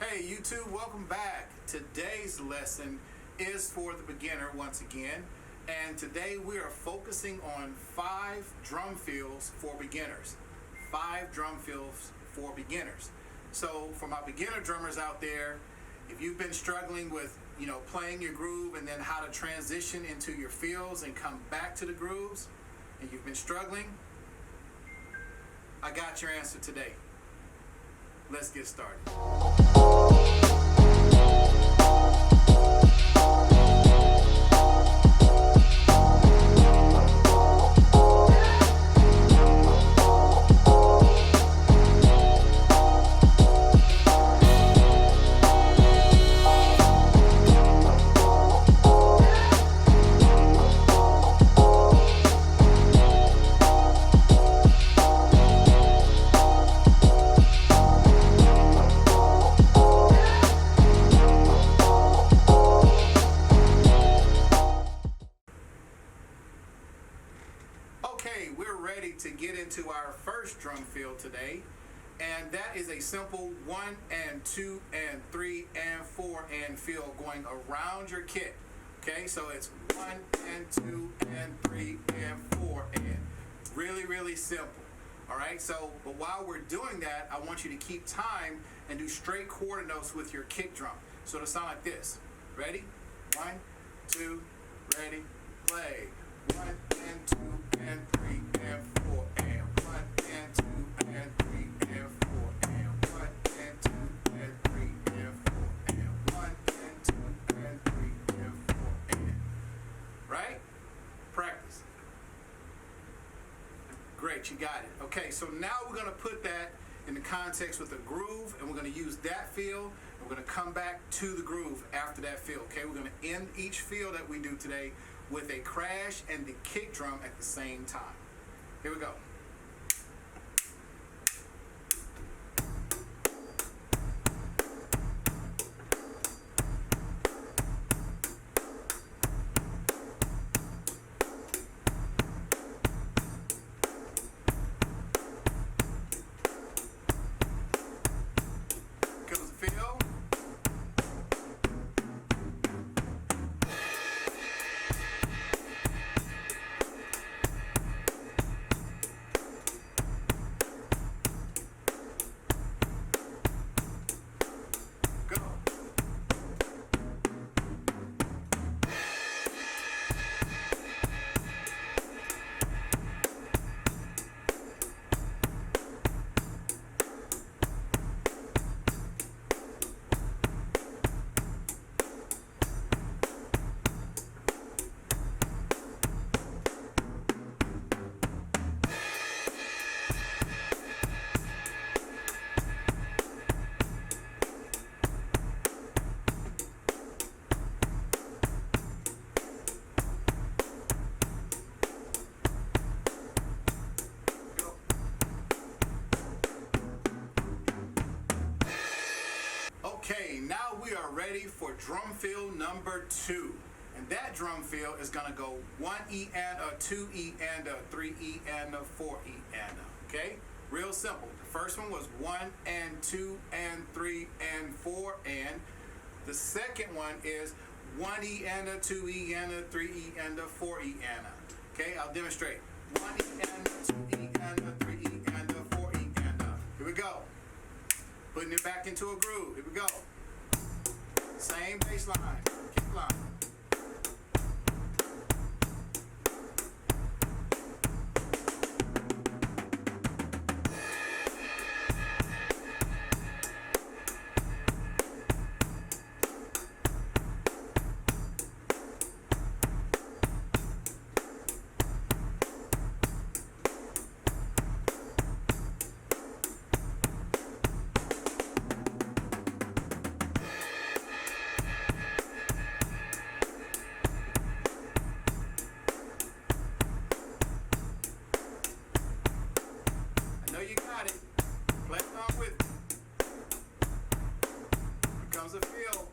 Hey YouTube, welcome back. Today's lesson is for the beginner once again, and today we are focusing on 5 drum fills for beginners. 5 drum fills for beginners. So for my beginner drummers out there, if you've been struggling with playing your groove and then how to transition into your fills and come back to the grooves, and you've been struggling, I got your answer today. Let's get started. Okay, we're ready to get into our first drum fill today, and that is a simple 1 and 2 and 3 and 4 and fill going around your kit. Okay, so it's 1 and 2 and 3 and 4 and really simple. All right, so but while we're doing that, I want you to keep time and do straight quarter notes with your kick drum. So it'll sound like this. Ready? 1, 2, ready, play. 1 and 2 and 3 and 4 and 1 and 2 and 3 and 4 and 1 and 2 and 3 and 4 and 1 and 2 and 3 and 4 and right? Practice. Great, you got it. Okay, so now we're going to put that in the context with a groove, and we're going to use that feel, and we're going to come back to the groove after that feel. Okay, we're going to end each feel that we do today with a crash and the kick drum at the same time. Here we go. Comes the feel. Okay, now we are ready for drum fill number 2. And that drum fill is going to go 1 E and a, 2 E and a, 3 E and a, 4 E and a. Okay? Real simple. The first one was 1 and 2 and 3 and 4 and. The second one is 1 E and a, 2 E and a, 3 E and a, 4 E and a. Okay, I'll demonstrate. 1 E and a, 2 E and a, 3 E and a, 4 E and a. Here we go. Putting it back into a groove. Here we go. Same bass line, kick line. You got it. Play along with me. Here comes a feel.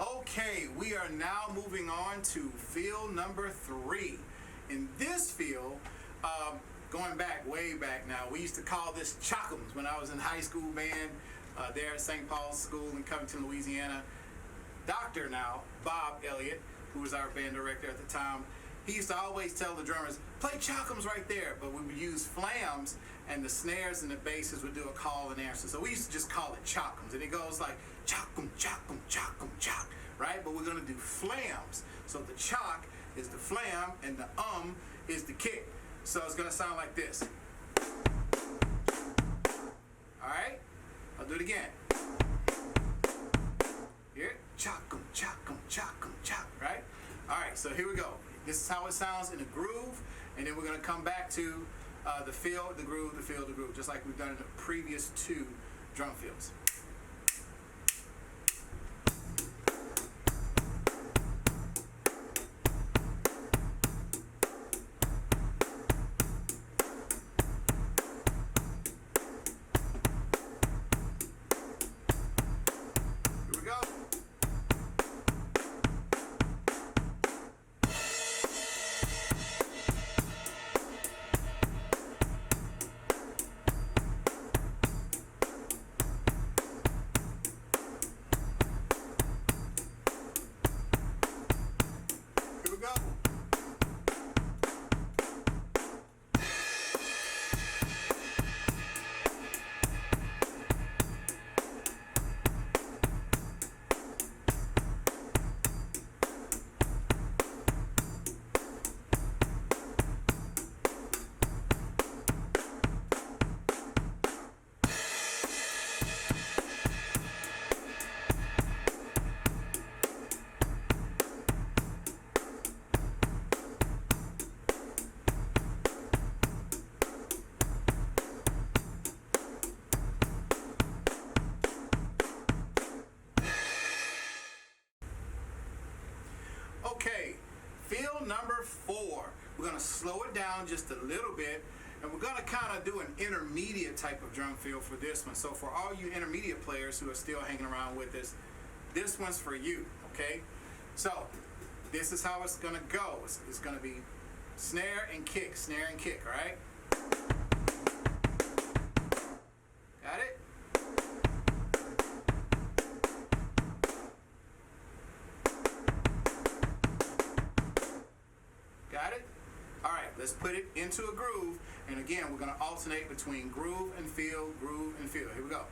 Okay, we are now moving on to field number 3. In this field, going back, way back now, we used to call this Chalkums when I was in high school band there at St. Paul's School in Covington, Louisiana. Doctor now, Bob Elliott, who was our band director at the time, he used to always tell the drummers, play Chalkums right there, but we would use flams and the snares and the basses would do a call and answer. So we used to just call it Chalkums, and it goes like Chalkum, Chalkum, Chalkum, Chalk, right? But we're gonna do flams. So the chalk is the flam and the is the kick. So it's gonna sound like this. All right, I'll do it again. Here, Chalkum, Chalkum, Chalkum, Chalk, right? All right, so here we go. This is how it sounds in a groove, and then we're gonna come back to the fill, the groove, the fill, the groove, just like we've done in the previous 2 drum fills. Here we go. Here we go. Okay, field number 4. We're gonna slow it down just a little bit, and we're gonna kind of do an intermediate type of drum fill for this one. So for all you intermediate players who are still hanging around with us, this one's for you, okay? So this is how it's gonna go. It's gonna be snare and kick, all right? Got it? Got it? All right, let's put it into a groove. And again, we're gonna alternate between groove and fill, groove and fill. Here we go.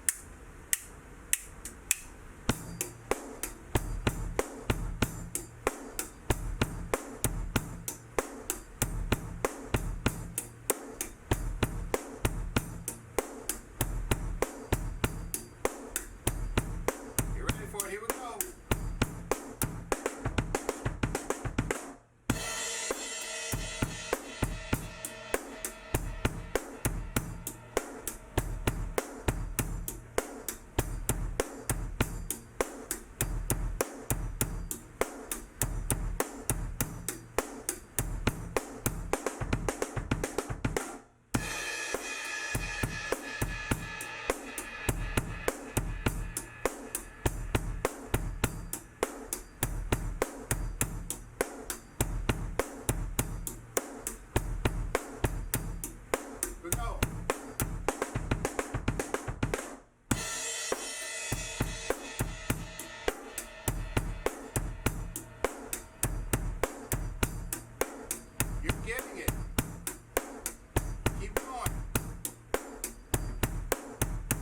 You ready for it? Here we go. Here we go. You're getting it. Keep going.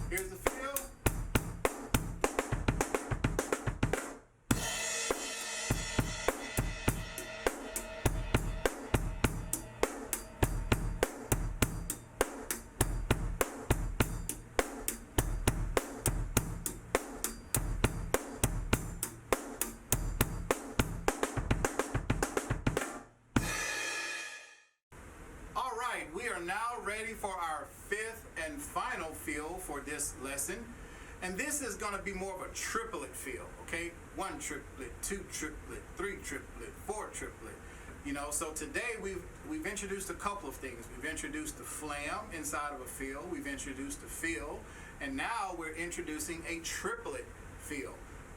Here's the fill. All right, we are now ready for our 5th and final fill for this lesson. And this is gonna be more of a triplet fill, okay? 1 triplet, 2 triplet, 3 triplet, 4 triplet. You know, so today we've introduced a couple of things. We've introduced the flam inside of a fill, we've introduced the fill, and now we're introducing a triplet fill.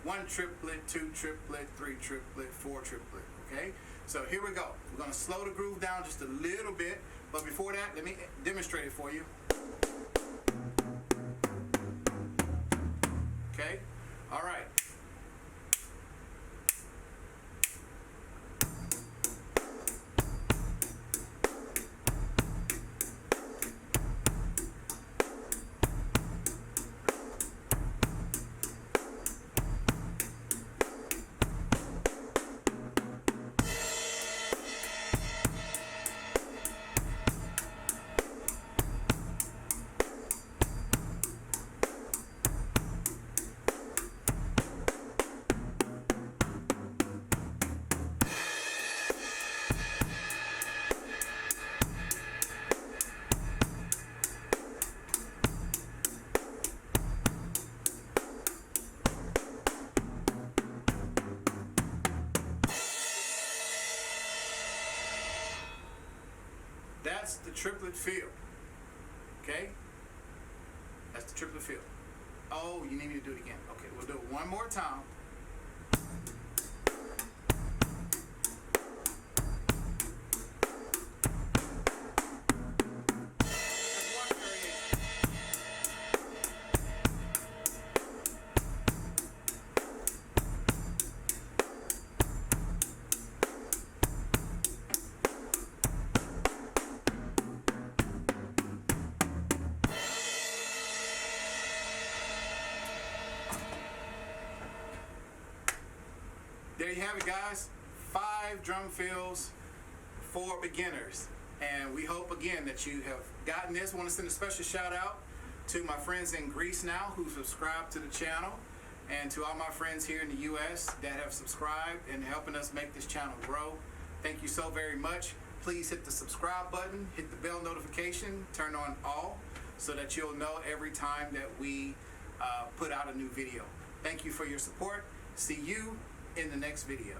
1 triplet, 2 triplet, 3 triplet, 4 triplet, okay? So here we go. We're gonna slow the groove down just a little bit, but before that, let me demonstrate it for you. Okay? All right. That's the triplet feel. Okay? That's the triplet feel. Oh, you need me to do it again. Okay, we'll do it one more time. That's one variation. There you have it, guys. 5 drum fills for beginners. And we hope, again, that you have gotten this. I want to send a special shout out to my friends in Greece now who subscribed to the channel, and to all my friends here in the U.S. that have subscribed and helping us make this channel grow. Thank you so very much. Please hit the subscribe button, hit the bell notification, turn on all, so that you'll know every time that we put out a new video. Thank you for your support. See you in the next video.